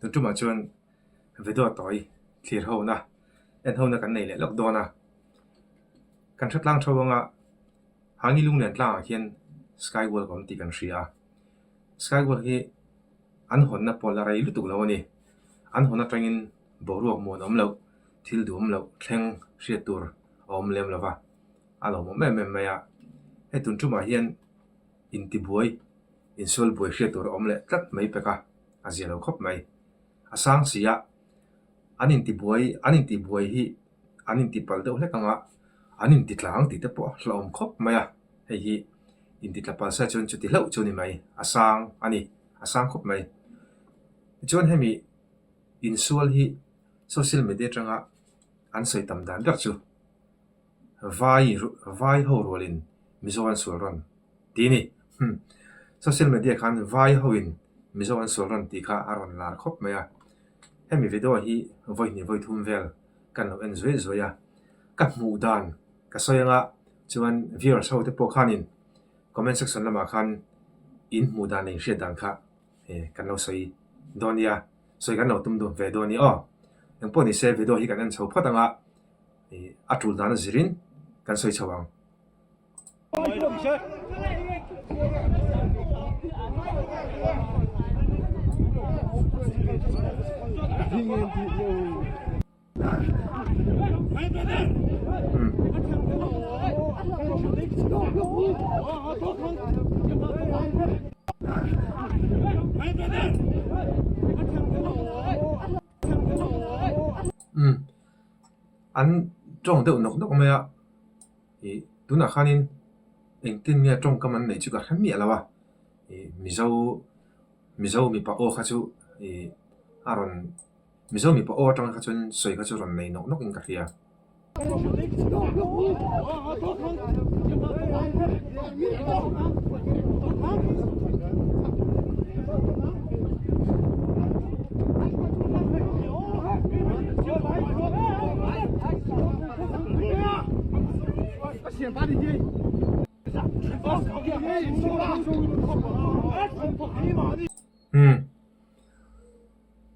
ตัวจุ่มชวนวิดีโอต่อยเคลียร์หัวนะเอ็นหัวนะกันไหนเลยล็อกดาวน์นะกันชัดล่างชาวงะหางิลุงเนี่ยล่างเขียนสกายวอลก่อนตีกันเสียสกายวอลที่อันหัวนะพอละไรลุตุกแล้วนี่อันหัวนะตรงนี้บรูอมวนอมแล้วทิลดูอมแล้วแข่งเสียตัวอมเลี้ยมแล้ววะอันเราไม่อะให้ตุนจุ่มเขียนอินติบวยอินโซลบวยเสียตัวอมเละตัดไม่ไปกะอาเซียเราครบไหมอาสังเสียอันอินติบวยฮีอันอินติปัลเดอเล็กงะอันอินติดหลังติดแต่ปะเราอมครบไหมอะให้ฮีอินติดละปัลเซจนจุดที่เล่าจนนี่ไหมอาสังอันนี้อาสังครบไหมจนให้มีอินโซลฮีโซเชียลมีเดียจังอะอันใส่ตำดันรักจูไวหัวโรลินมิโซวันสวรรค์ทีนี้โซเชียลมีเดียคันไวหัวินมิโซวันสวรรค์ตีข้าอารอนลาร์ครบไหมอะให้มีวิดีโอฮีไว้นี่ไว้ทุ่มเวลกันเราเอ็นจอยอะกับหมู่ดานกับสวยงะจวนวิวร์สเอาที่พวกขันินคอมเมนต์เซ็กชันละมาขันอินหมู่ดานในเสียดังค่ะกันเราสวยดอนยาสวยกันเราตุ้มดูเวดอนี่อ๋อยังพอนี่เซฟวิดีโอฮีกันเอ็นชาวพัดงะอัตุลดานจิรินกันสวยชาวงอันจ้องเดือดนกไหมอะตัวนักขันินเองตินเนี่ยจ้องกับมันในจุดกันมีอะไรวะมิเจ้ามีปะโอข้าจูอารอนมิเจ้ามีปะโอจังข้าจนสวยข้าจูรอนในนกอิงกัดเฮีย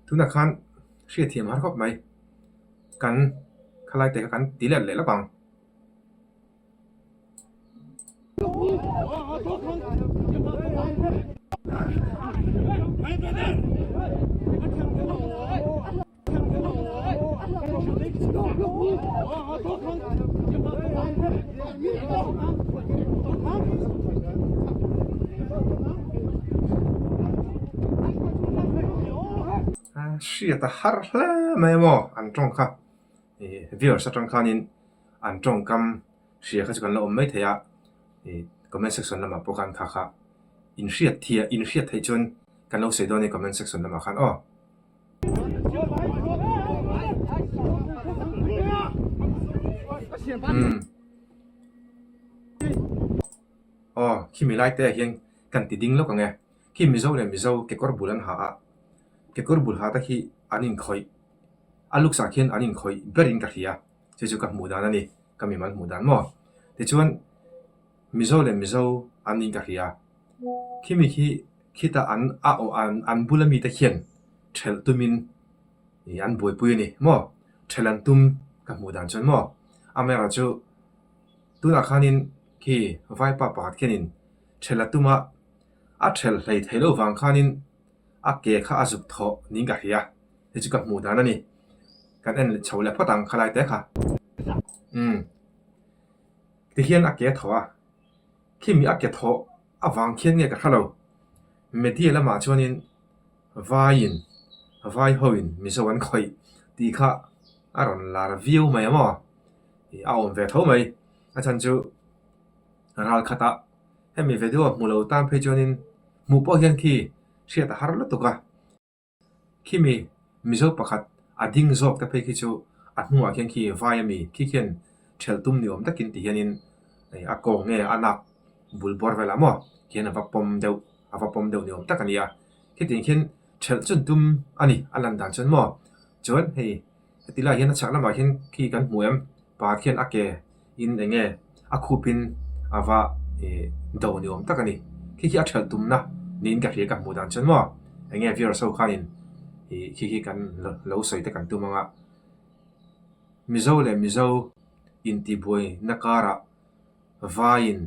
ทุนักขันเสียเทียมหาครบไหมกันขลายแต่กันตีเล่นเลยละบังเสียแต่ฮาร์เลไม่หมออันตรงค่ะวิวสัตว์ตรงขันินอันตรงกำเสียข้าจูกันละอมไม่เทียคอมเมนต์เซ็กชันละมาพวกกันค่ะอินเสียเทียอินเสียไทยจนกันเราเสียดอนในคอมเมนต์เซ็กชันละมาขันอ๋อขี้มีไล่แต่ยังกันติดดิ้งแล้วกันไงขี้มิโซเนี่ยมิโซเก็กอร์บุลันหาเก็กอร์บุลหาตะขี้อันนินคอยอันลูกสาวเขียนอันนินคอยเบรินกัดเฮียจะจุกับหมู่ดานนี่ก็มีมันหมู่ดานมั้งแต่ชวนมิโซเนี่ยมิโซอันนินกัดเฮียขี้มีขี้ตาอันบุลมีตะเขียนเชลตุมินอันบวยปุยนี่มั้งเชลันตุมกับหมู่ดานชนมั้งอเมริกาจูตัวนักขันินขี้ไฟป่าปาดเขียนินเชลัตุมาเชลเลยเทโลฟังขันินเกะข้าจุดทอนิงกัดเฮียจะจุกับหมู่ดานนี่กันเอ็นชาวเล็บพัดตังขลายแต่ค่ะที่เขียนเกะทอขี้มีเกะทอฟังเขียนเงี้ยกับเราเมื่อที่ละมาชวนินไวหัวินมิสวันคอยตีข้าอารอนลาวิวไหมมั้งเอาเวทเอาไหมอาจารย์จูรัลคาตาให้มีวิดีโอมูลตามเพจนินมูปอเฮียนขี้เสียแต่ฮาร์ลตุกะขี้มีมิโซปะขัดดิ้งจอกแต่เพจขี้จูหัวเฮียนขี้ไวมีขี้เขียนเชลตุมนิยมตะกินตีเฮียนินกงเงี้ยนักบุลบอร์เวลามั้งเขียนว่าปมเดียวนิยมตะกันเนี่ยขี้ติงเขียนเชลจนตุมอันนี้อันลันดันจนมั้งจนให้ทีละเห็นชักละมาเห็นขี้กันหมวยปาเขียนเกะอินเงี้ยคูปินว่าดาวนิยมตะกันนี่ขี้เชลตุมนะนินกับเรียกับหมู่ดานจนมั้งเงี้ยวิวร์สเอาขันิน khi kan lo soi te kan tu manga mizo le mizo in ti boi nakara vain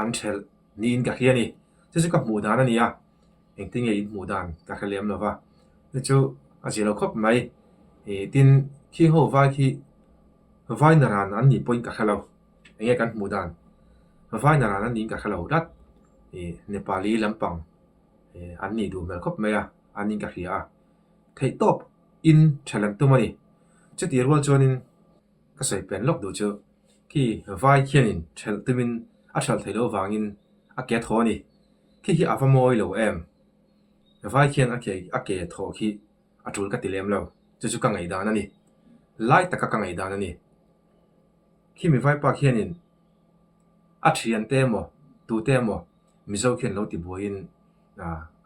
an thel ni in ka hiani chu ka mu dan ani a eng ting in mu dan ka khalem lova chu a jelo khop mai tin khi ho vai naran an ni point ka khalo enge kan mu dan vai naran an ni ka khalo rat Nepali lampang an ni du mel khop mai a an in ka hria thei top in thalam tu mani chu ti rwal chonin ka sei pen lok du chu ki vai khianin thel tumin a thal thelo wangin a ke thoni khi hi avamoi lo em vai khian a ke tho khi a tul ka tilem lo chu ka ngai dan ani lai taka ka ngai dan ani khi mi vai pa khianin a thian te mo tu te mo mizo khian lo ti boin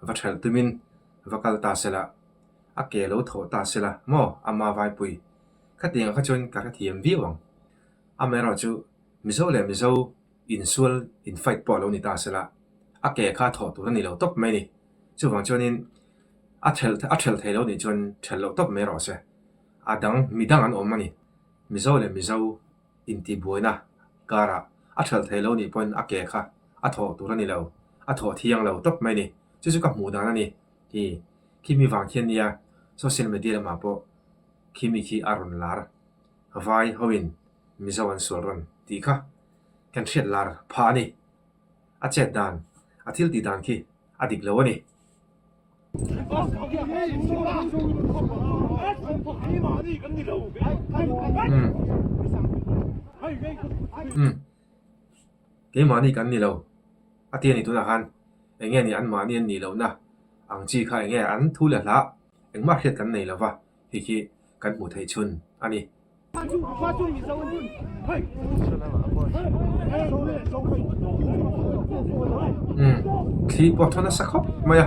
va thal tumin vakal ta sela a ke lo tho ta sela mo ama vai pui khating kha chon ka thiam vi wang amero chu mizo le mizo in sul in fight po lo ni ta sela a ke kha tho tu ni lo top mai ni chu wang chonin a thel thei lo ni chon thel lo top me ro se adang midang an om mani mizo le mizo in ti boina kara a thel thei lo ni pon a ke kha a tho tu ni lo a tho thiang lo top mai ni chu ka mu dan ani khi mi wang khian nia social media ma po khi mi khi aron lar vai hoin mizo an sualron ti kha kan thiat lar pha ni a chet dan a thil ti dan khi a dik lo ani cái mà ni kan ni lo a ti ni tu na han enge ni an ma ni ni lo na ang chi kha enge an thu la la eng ma hiat kan nei lo wa hi kan mu thei chun ani khi bỏ thona sa khop maya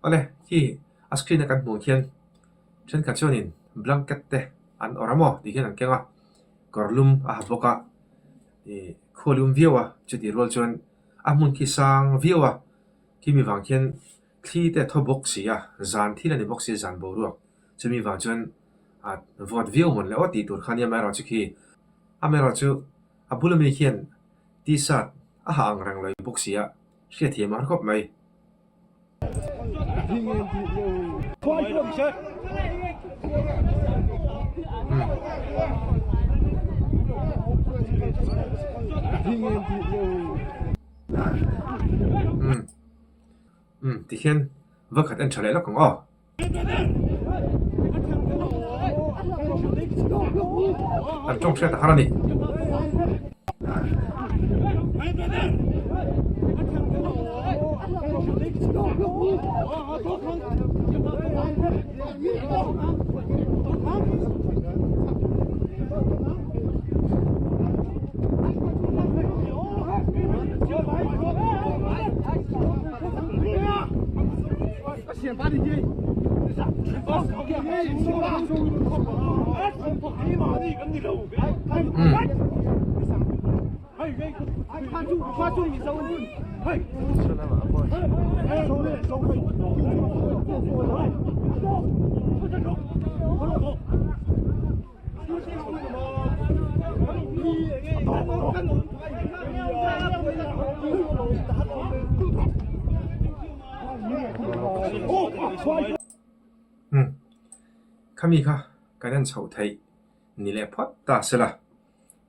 ole khi screen kan mu khian chen ka chonin blanket te an oramo di hian an kenga korlum a boka kholum viewa chuti rol chon a mun ki sang viewa ki mi wang khian thli te tho box sia zan thila ni box zan bo ru chumi wang chon a vot view mon le oti tur khania ma ro chu khi a me ro chu a bulami khian ti sat a hang rang loi box sia hria thi ma khop mai thì khiên vâng khát anh trở lại nó cũng anh trong xe ta hả nè kami kha kanan chho thei ni le phat ta sela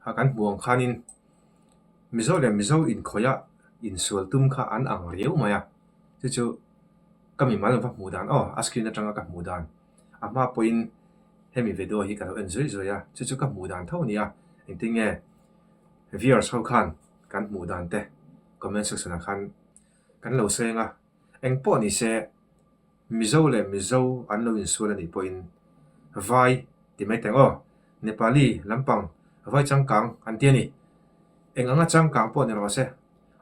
ha kan buang khanin mizo in khoya in sual tum kha an ang reu maya chu kami mal va mudan askin na tanga ka mudan ama point hemi video hi ka enjoy zoya chu ka mudan tho nia engting nge viewers ho khan kan mudan te comment section khan kan lo senga eng po ni se mizo an lo in sual ni point vai ti mai teng Nepali lampang vai changkang an tiani eng anga changkang po ni ro se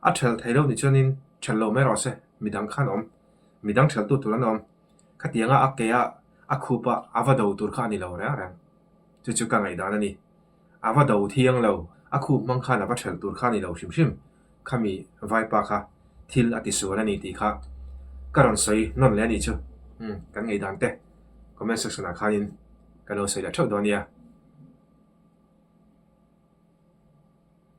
a thel thailo ni chonin ฉันโลไม่รอเสมีดังขันมีดังเฉลตัวนั้นขัดยังอักเกะอักคูปะอาวาดูตัวข้านี่เราเนี่ยแรงจู่ๆกังไงดานั่นนี่อาวาดูที่ยังเราอักคูมังขันอาวาเฉลตัวข้านี่เราชิมข้ามีไวปะค่ะทิลอติสวนนี่ตีค่ะการันใส่นนเลยนี่จู่กันไงดันเต้ก็ไม่ศึกษาข้านินกันเราใส่ละเท่าตัวเนี่ย